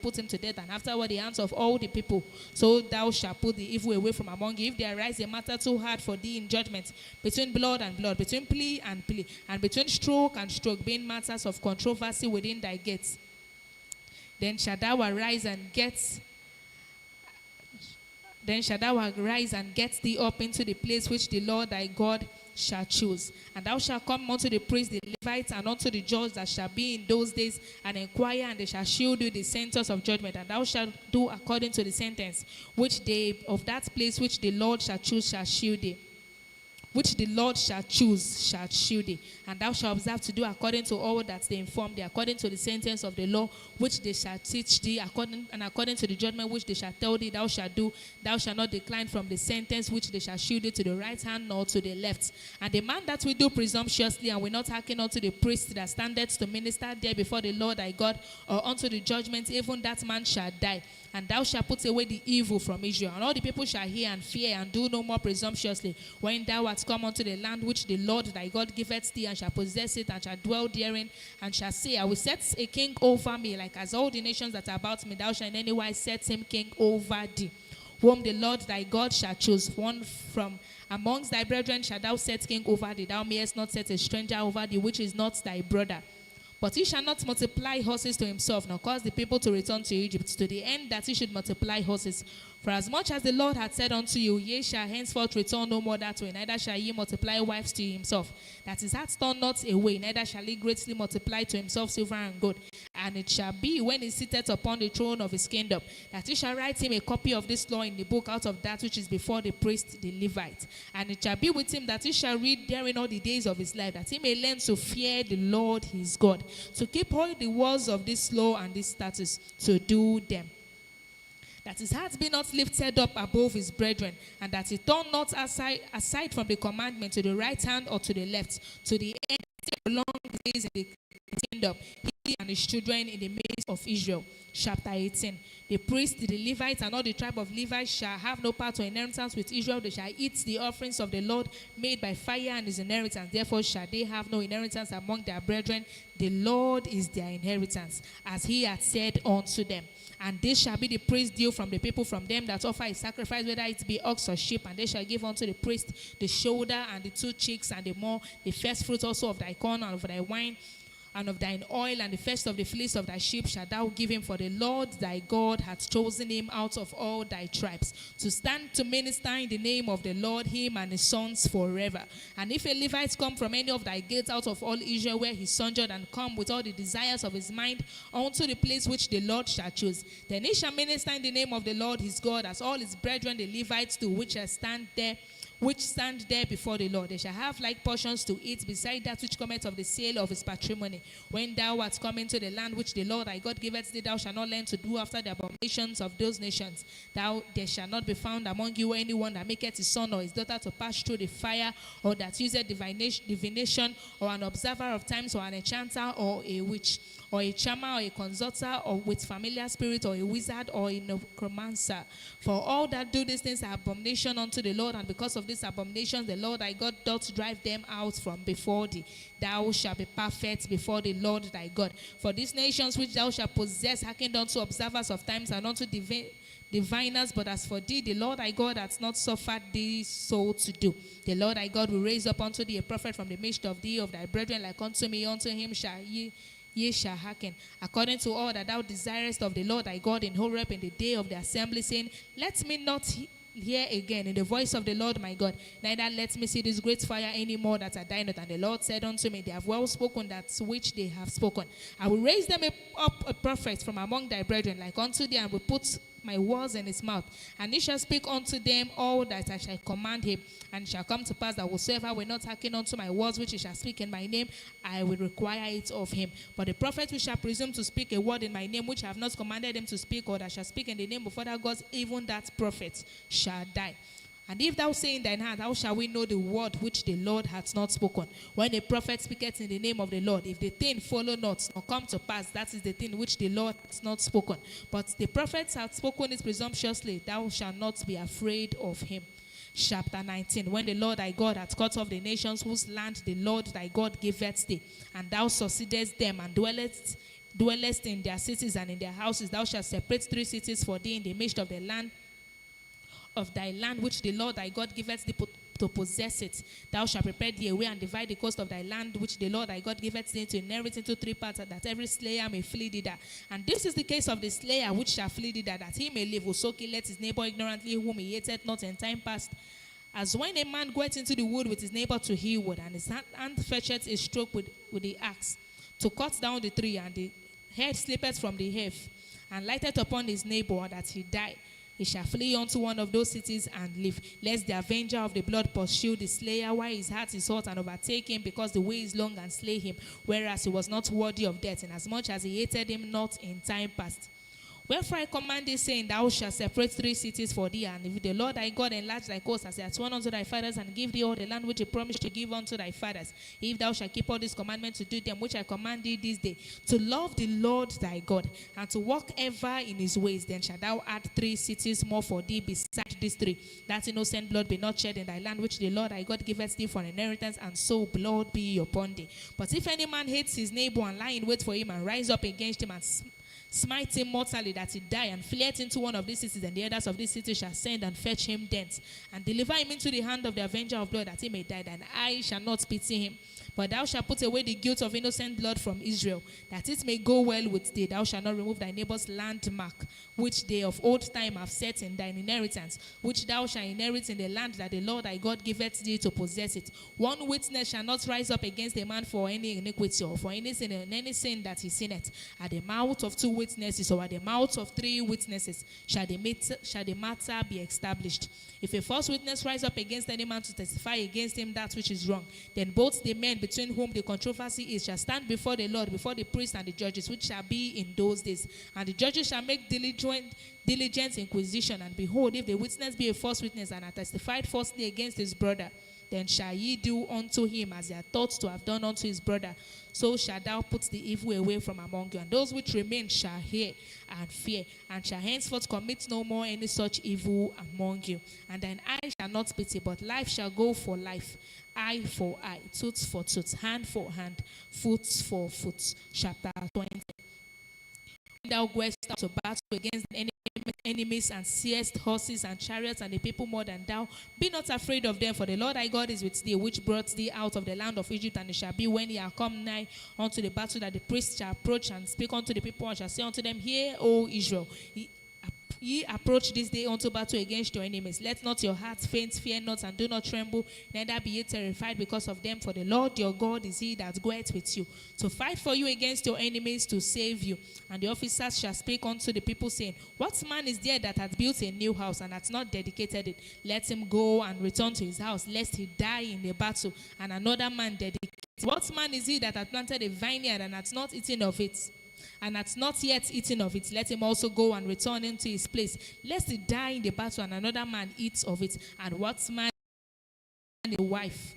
put him to death, and afterward the hands of all the people. So thou shalt put the evil away from among you. If there arise a matter too hard for thee in judgment, between blood and blood, between plea and plea, and between stroke and stroke, being matters of controversy within thy gates, then shalt thou arise and get thee up into the place which the Lord thy God shall choose. And thou shalt come unto the priest, the Levites, and unto the judge that shall be in those days, and inquire, and they shall shield you the sentence of judgment. And thou shalt do according to the sentence which they of that place which the Lord shall choose shall shield thee. Which the Lord shall choose shall shield thee. And thou shalt observe to do according to all that they inform thee, according to the sentence of the law which they shall teach thee, according to the judgment which they shall tell thee, thou shalt do. Thou shalt not decline from the sentence which they shall shield thee to the right hand nor to the left. And the man that will do presumptuously and will not hearken unto the priest that standeth to minister there before the Lord thy God, or unto the judgment, even that man shall die. And thou shalt put away the evil from Israel. And all the people shall hear and fear, and do no more presumptuously, when thou art come unto the land which the Lord thy God giveth thee, and shall possess it, and shall dwell therein, and shall say, I will set a king over me, like as all the nations that are about me. Thou shalt in any wise set him king over thee, whom the Lord thy God shall choose. One from amongst thy brethren shalt thou set king over thee. Thou mayest not set a stranger over thee, which is not thy brother. But he shall not multiply horses to himself, nor cause the people to return to Egypt, to the end that he should multiply horses. For as much as the Lord hath said unto you, ye shall henceforth return no more that way, neither shall ye multiply wives to himself, that his heart turn not away, neither shall he greatly multiply to himself silver and gold. And it shall be, when he sitteth upon the throne of his kingdom, that he shall write him a copy of this law in the book out of that which is before the priest, the Levite. And it shall be with him that he shall read therein all the days of his life, that he may learn to fear the Lord his God, to keep all the words of this law and this statutes, to do them, that his heart be not lifted up above his brethren, and that he turn not aside from the commandment to the right hand or to the left, to the end of long days in the kingdom, he and his children in the midst of Israel. Chapter 18. The priest, the Levites, and all the tribe of Levi shall have no part or inheritance with Israel. They shall eat the offerings of the Lord made by fire and his inheritance. Therefore shall they have no inheritance among their brethren. The Lord is their inheritance, as he hath said unto them. And this shall be the praise due from the people, from them that offer a sacrifice, whether it be ox or sheep. And they shall give unto the priest the shoulder and the 2 cheeks and the more, the first fruit also of thy corn and of thy wine and of thine oil, and the first of the fleece of thy sheep shalt thou give him, for the Lord thy God hath chosen him out of all thy tribes, to stand to minister in the name of the Lord, him and his sons forever. And if a Levite come from any of thy gates out of all Israel where he sojourned, and come with all the desires of his mind unto the place which the Lord shall choose, then he shall minister in the name of the Lord his God, as all his brethren the Levites do, which stand there before the Lord. They shall have like portions to eat, beside that which cometh of the sale of his patrimony. When thou art come into the land which the Lord thy God giveth thee, thou shalt not learn to do after the abominations of those nations. There shall not be found among you anyone that maketh his son or his daughter to pass through the fire, or that useth divination, or an observer of times, or an enchanter, or a witch, or a charmer, or a consulter, or with familiar spirit, or a wizard, or a necromancer. For all that do these things are abomination unto the Lord, and because of these abominations the Lord thy God doth drive them out from before thee. Thou shalt be perfect before the Lord thy God. For these nations which thou shalt possess hearkened unto observers of times and unto diviners, but as for thee, the Lord thy God hath not suffered thee so to do. The Lord thy God will raise up unto thee a prophet from the midst of thee, of thy brethren, like unto me. Unto him shall ye shall hearken, according to all that thou desirest of the Lord thy God in Horeb in the day of the assembly, saying, let me not hear again in the voice of the Lord my God, neither let me see this great fire any more, that I die not. And the Lord said unto me, they have well spoken that which they have spoken. I will raise them up a prophet from among thy brethren, like unto thee, and will put my words in his mouth, and he shall speak unto them all that I shall command him. And it shall come to pass that whosoever will not hearken unto my words which he shall speak in my name, I will require it of him. But the prophet which shall presume to speak a word in my name which I have not commanded him to speak, or that shall speak in the name of other gods, even that prophet shall die. And if thou say in thine heart, how shall we know the word which the Lord hath not spoken? When a prophet speaketh in the name of the Lord, if the thing follow not, or come to pass, that is the thing which the Lord hath not spoken. But the prophets hath spoken it presumptuously, thou shalt not be afraid of him. Chapter 19. When the Lord thy God hath cut off the nations whose land the Lord thy God giveth thee, and thou succeedest them, and dwellest dwellest in their cities and in their houses. Thou shalt separate 3 cities for thee in the midst of the land of thy land, which the Lord thy God giveth thee to possess it. Thou shalt prepare thee a way and divide the coast of thy land, which the Lord thy God giveth thee to inherit into 3 parts, that every slayer may flee thither. And this is the case of the slayer which shall flee thither, that he may live. Whoso killeth his neighbor ignorantly, whom he hated not in time past, as when a man goeth into the wood with his neighbor to hew wood, and his hand fetcheth a stroke with the axe to cut down the tree, and the head slippeth from the hearth, and lighteth upon his neighbor, that he die. He shall flee unto one of those cities and live, lest the avenger of the blood pursue the slayer while his heart is hot, and overtake him, because the way is long, and slay him, whereas he was not worthy of death, inasmuch as he hated him not in time past. Wherefore I command thee, saying, thou shalt separate 3 cities for thee, and if the Lord thy God enlarge thy coast, as he hath sworn unto thy fathers, and give thee all the land which he promised to give unto thy fathers, if thou shalt keep all these commandments to do them, which I command thee this day, to love the Lord thy God, and to walk ever in his ways, then shalt thou add 3 cities more for thee beside these 3, that innocent blood be not shed in thy land, which the Lord thy God giveth thee for an inheritance, and so blood be upon thee. But if any man hates his neighbor, and lie in wait for him, and rise up against him, and smite him mortally, that he die, and fleeth into one of these cities, and the elders of this city shall send and fetch him thence, and deliver him into the hand of the avenger of blood, that he may die, then I shall not pity him. But thou shalt put away the guilt of innocent blood from Israel, that it may go well with thee. Thou shalt not remove thy neighbor's landmark, which they of old time have set in thine inheritance, which thou shalt inherit in the land that the Lord thy God giveth thee to possess it. One witness shall not rise up against a man for any iniquity, or for any sin that he sinneth. At the mouth of 2 witnesses, or at the mouth of 3 witnesses, shall the matter be established. If a false witness rise up against any man to testify against him that which is wrong, then both the men between whom the controversy is shall stand before the Lord, before the priests and the judges, which shall be in those days. And the judges shall make diligent inquisition, and behold, if the witness be a false witness, and hath testified falsely against his brother, then shall ye do unto him as ye are thought to have done unto his brother. So shalt thou put the evil away from among you. And those which remain shall hear and fear, and shall henceforth commit no more any such evil among you. And thine eye shall not pity, but life shall go for life, eye for eye, tooth for tooth, hand for hand, foot for foot. Chapter 20. When thou goest out to battle against enemies, and seest horses and chariots and the people more than thou, be not afraid of them, for the Lord thy God is with thee, which brought thee out of the land of Egypt. And it shall be, when ye are come nigh unto the battle, that the priests shall approach and speak unto the people, and shall say unto them, Hear, O Israel, ye approach this day unto battle against your enemies. Let not your hearts faint, fear not, and do not tremble, neither be ye terrified because of them. For the Lord your God is he that goeth with you, to fight for you against your enemies, to save you. And the officers shall speak unto the people, saying, What man is there that hath built a new house, and hath not dedicated it? Let him go and return to his house, lest he die in the battle, and another man dedicate it. What man is he that hath planted a vineyard, and hath not eaten of it, and hath not yet eaten of it? Let him also go and return into his place, lest he die in the battle, and another man eats of it. And what man a wife,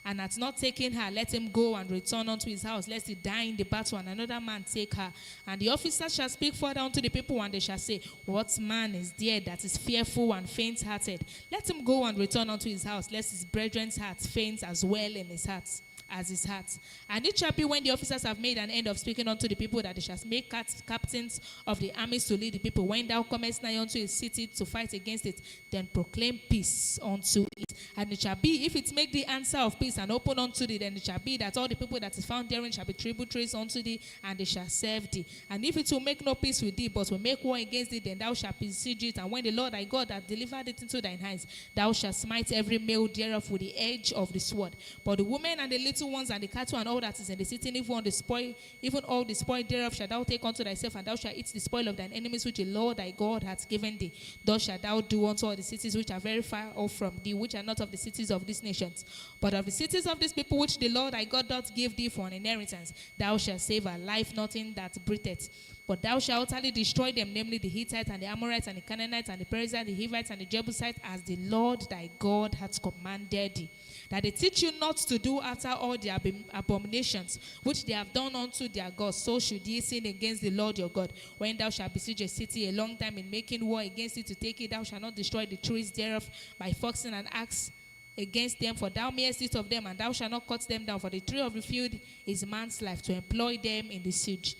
and hath not taken her? Let him go and return unto his house, lest he die in the battle, and another man take her. And the officers shall speak further unto the people, and they shall say, What man is there that is fearful and faint-hearted? Let him go and return unto his house, lest his brethren's heart faint as well in his heart as his heart. And it shall be, when the officers have made an end of speaking unto the people, that they shall make captains of the armies to lead the people. When thou comest nigh unto a city to fight against it, then proclaim peace unto it. And it shall be, if it make the answer of peace and open unto thee, then it shall be that all the people that is found therein shall be tributaries unto thee, and they shall serve thee. And if it will make no peace with thee, but will make war against thee, then thou shalt besiege it. And when the Lord thy God hath delivered it into thine hands, thou shalt smite every male thereof with the edge of the sword. But the women and the little ones and the cattle and all that is in the city, even all the spoil thereof shalt thou take unto thyself, and thou shalt eat the spoil of thine enemies, which the Lord thy God hath given thee. Thus shalt thou do unto all the cities which are very far off from thee, which are not of the cities of these nations, but of the cities of these people, which the Lord thy God doth give thee for an inheritance. Thou shalt save a life, nothing that breatheth. But thou shalt utterly destroy them, namely the Hittites and the Amorites and the Canaanites and the Perizzites, the Hivites and the Jebusites, as the Lord thy God hath commanded thee. That they teach you not to do after all the abominations which they have done unto their gods, so should ye sin against the Lord your God. When thou shalt besiege a city a long time in making war against it to take it, thou shalt not destroy the trees thereof by foxing and axe against them, for thou mayest eat of them, and thou shalt not cut them down. For the tree of the field is man's life, to employ them in the siege.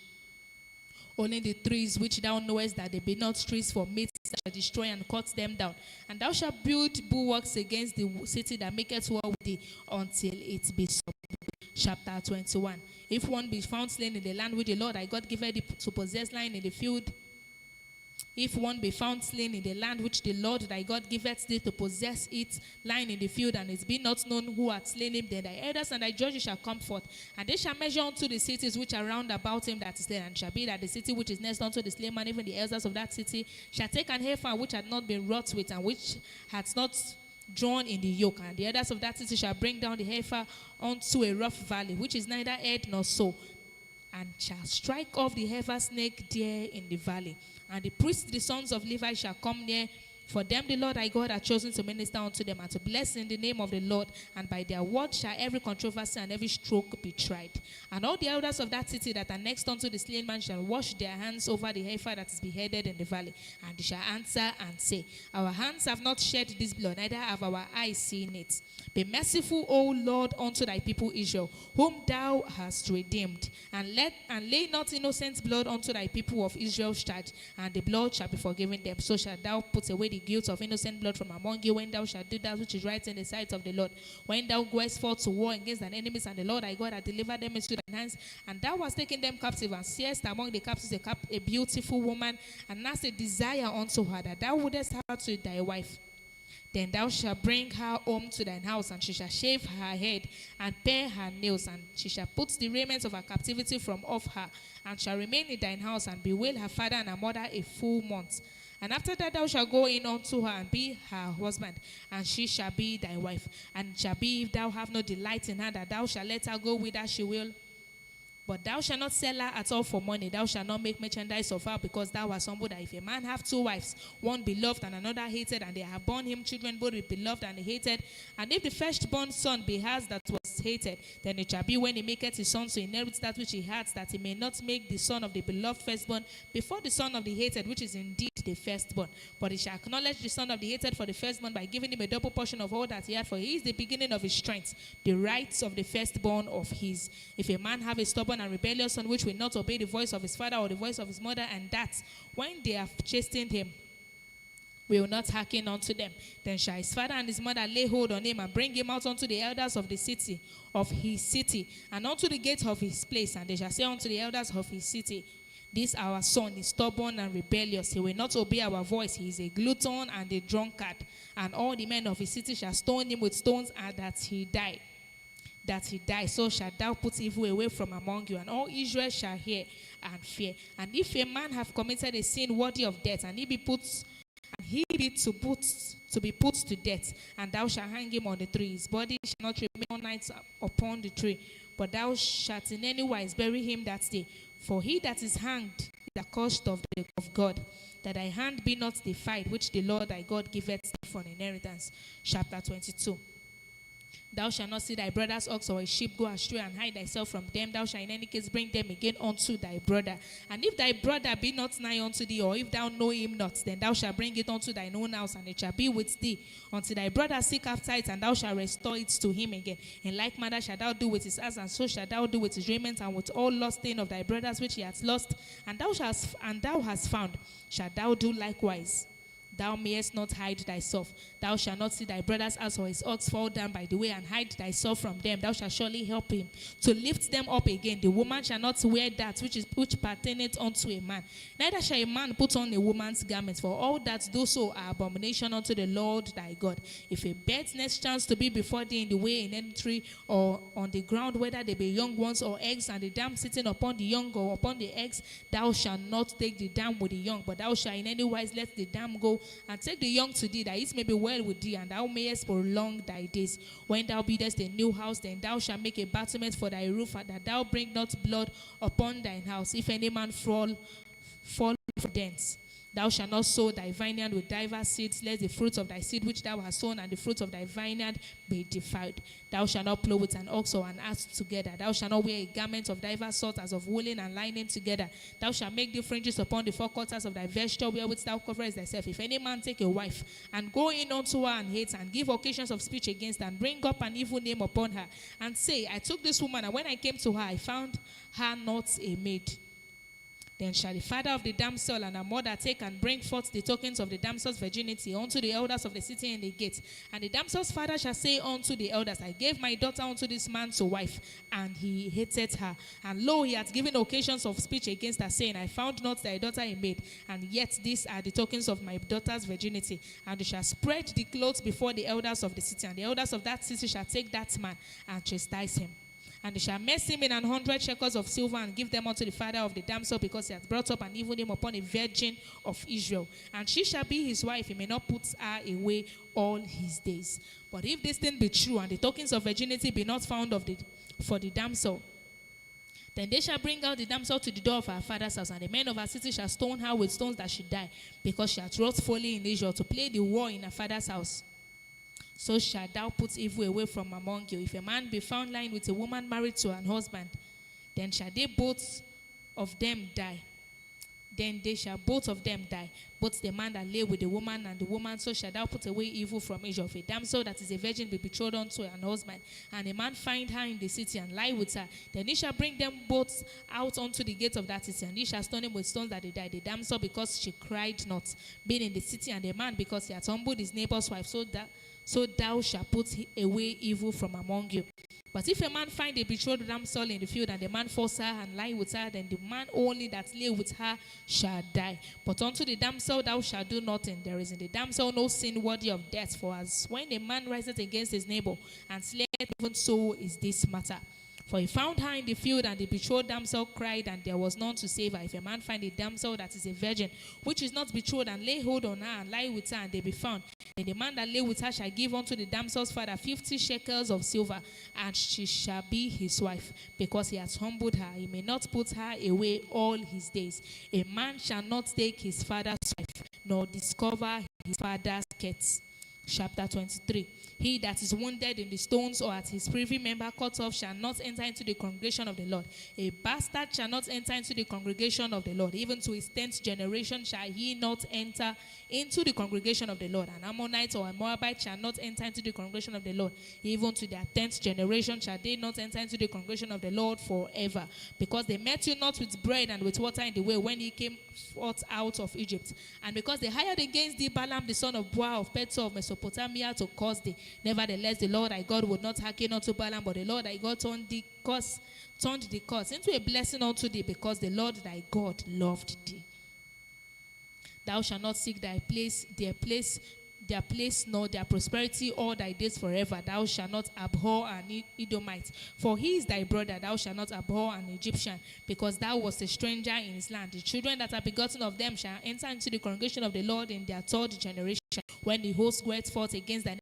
Only the trees which thou knowest that they be not trees for meat shall destroy and cut them down. And thou shalt build bulwarks against the city that maketh war with thee until it be subdued. Chapter 21. If one be found slain in the land which the Lord thy God giveth thee to possess, lying in the field, if one be found slain in the land which the Lord thy God giveth thee to possess it, lying in the field, and it be not known who hath slain him, then thy elders and thy judges shall come forth, and they shall measure unto the cities which are round about him that is slain. And shall be that the city which is next unto the slain man, even the elders of that city, shall take an heifer which had not been wrought with, and which hath not drawn in the yoke. And the elders of that city shall bring down the heifer unto a rough valley, which is neither head nor soul, and shall strike off the heifer's neck there in the valley. And the priests, the sons of Levi, shall come near, for them the Lord thy God hath chosen to minister unto them, and to bless in the name of the Lord. And by their word shall every controversy and every stroke be tried. And all the elders of that city that are next unto the slain man shall wash their hands over the heifer that is beheaded in the valley. And they shall answer and say, our hands have not shed this blood, neither have our eyes seen it. Be merciful, O Lord, unto thy people Israel, whom thou hast redeemed, and lay not innocent blood unto thy people of Israel's charge, and the blood shall be forgiven them. So shalt thou put away the guilt of innocent blood from among you, when thou shalt do that which is right in the sight of the Lord. When thou goest forth to war against thine enemies, and the Lord thy God hath delivered them into thine hands, and thou hast taken them captive, and seest among the captives a beautiful woman, and hast a desire unto her, that thou wouldest have her to thy wife. Then thou shalt bring her home to thine house, and she shall shave her head and pare her nails, and she shall put the raiment of her captivity from off her, and shall remain in thine house, and bewail her father and her mother a full month. And after that thou shalt go in unto her, and be her husband, and she shall be thy wife. And it shall be, if thou have no delight in her, that thou shalt let her go whither she will. But thou shalt not sell her at all for money. Thou shalt not make merchandise of her, because thou hast humbled her. If a man have two wives, one beloved and another hated, and they have borne him children both with beloved and hated, and if the firstborn son be hers that was hated, then it shall be, when he maketh his son to inherit that which he had, that he may not make the son of the beloved firstborn before the son of the hated, which is indeed the firstborn. But he shall acknowledge the son of the hated for the firstborn, by giving him a double portion of all that he had, for he is the beginning of his strength, the rights of the firstborn of his. If a man have a stubborn and rebellious son, which will not obey the voice of his father or the voice of his mother, and that, when they have chastened him, will not hearken unto them, then shall his father and his mother lay hold on him, and bring him out unto the elders of the city, of his city, and unto the gate of his place. And they shall say unto the elders of his city, this our son is stubborn and rebellious. He will not obey our voice. He is a glutton and a drunkard. And all the men of his city shall stone him with stones, and that he die. So shalt thou put evil away from among you, and all Israel shall hear and fear. And if a man have committed a sin worthy of death, and he be to be put to death, and thou shalt hang him on the tree, his body shall not remain all night upon the tree, but thou shalt in any wise bury him that day. For he that is hanged is accursed of God, that thy hand be not defiled, which the Lord thy God giveth thee for an inheritance. Chapter 22. Thou shalt not see thy brother's ox or a sheep go astray, and hide thyself from them. Thou shalt in any case bring them again unto thy brother. And if thy brother be not nigh unto thee, or if thou know him not, then thou shalt bring it unto thine own house, and it shall be with thee until thy brother seek after it, and thou shalt restore it to him again. In like manner shalt thou do with his ass, and so shalt thou do with his raiment, and with all lost thing of thy brothers which he hath lost, and thou hast found, shalt thou do likewise. Thou mayest not hide thyself. Thou shalt not see thy brother's ass or his ox fall down by the way, and hide thyself from them. Thou shalt surely help him to lift them up again. The woman shall not wear that which pertaineth unto a man. Neither shall a man put on a woman's garment, for all that do so are abomination unto the Lord thy God. If a bird's nest chance to be before thee in the way, in any tree, or on the ground, whether they be young ones or eggs, and the dam sitting upon the young or upon the eggs, thou shalt not take the dam with the young, but thou shalt in any wise let the dam go, and take the young to thee, that it may be well with thee, and thou mayest prolong thy days. When thou buildest a new house, then thou shalt make a battlement for thy roof, and that thou bring not blood upon thine house. If any man fall from thence, thou shalt not sow thy vineyard with divers seeds, lest the fruit of thy seed which thou hast sown and the fruit of thy vineyard be defiled. Thou shalt not plow with an ox or an ass together. Thou shalt not wear a garment of divers sorts, as of woolen and linen together. Thou shalt make the fringes upon the four quarters of thy vesture, wherewith thou coverest thyself. If any man take a wife, and go in unto her, and hate, and give occasions of speech against her, and bring up an evil name upon her, and say, I took this woman, and when I came to her, I found her not a maid, Then shall the father of the damsel and her mother take and bring forth the tokens of the damsel's virginity unto the elders of the city in the gate. And the damsel's father shall say unto the elders, I gave my daughter unto this man to wife, and he hated her. And lo, he hath given occasions of speech against her, saying, I found not thy daughter a maid, and yet these are the tokens of my daughter's virginity. And they shall spread the clothes before the elders of the city, and the elders of that city shall take that man and chastise him. And they shall mess him in 100 shekels of silver and give them unto the father of the damsel, because he hath brought up an evil name upon a virgin of Israel. And she shall be his wife. He may not put her away all his days. But if this thing be true, and the tokens of virginity be not found for the damsel, then they shall bring out the damsel to the door of her father's house, and the men of her city shall stone her with stones that she die, because she hath wrought folly in Israel to play the war in her father's house. So shalt thou put evil away from among you. If a man be found lying with a woman married to an husband, then shall they both of them die. Then they shall both of them die, both the man that lay with the woman and the woman. So shalt thou put away evil from Israel. If a damsel that is a virgin be betrothed unto an husband, and a man find her in the city and lie with her, then he shall bring them both out unto the gate of that city, and he shall stone him with stones that they die. The damsel because she cried not, being in the city, and the man because he had humbled his neighbor's wife. So thou shalt put away evil from among you. But if a man find a betrothed damsel in the field, and the man force her and lie with her, then the man only that lay with her shall die. But unto the damsel thou shalt do nothing. There is in the damsel no sin worthy of death. For as when a man riseth against his neighbor and slayeth, even so is this matter. For he found her in the field, and the betrothed damsel cried, and there was none to save her. If a man find a damsel that is a virgin, which is not betrothed, and lay hold on her and lie with her, and they be found, then the man that lay with her shall give unto the damsel's father 50 shekels of silver, and she shall be his wife, because he has humbled her. He may not put her away all his days. A man shall not take his father's wife, nor discover his father's skirts. Chapter 23. He that is wounded in the stones or at his privy member cut off shall not enter into the congregation of the Lord. A bastard shall not enter into the congregation of the Lord. Even to his 10th generation shall he not enter into the congregation of the Lord. An Ammonite or a Moabite shall not enter into the congregation of the Lord. Even to their 10th generation shall they not enter into the congregation of the Lord forever. Because they met you not with bread and with water in the way when he came forth out of Egypt. And because they hired against thee Balaam the son of Boa of Petor of Mesopotamia to curse thee. Nevertheless, the Lord thy God would not hearken unto Balaam, but the Lord thy God turned the curse into a blessing unto thee, because the Lord thy God loved thee. Thou shalt not seek their place, nor their prosperity all thy days forever. Thou shalt not abhor an Edomite, for he is thy brother. Thou shalt not abhor an Egyptian, because thou wast a stranger in his land. The children that are begotten of them shall enter into the congregation of the Lord in their 3rd generation, when the host goeth forth against thy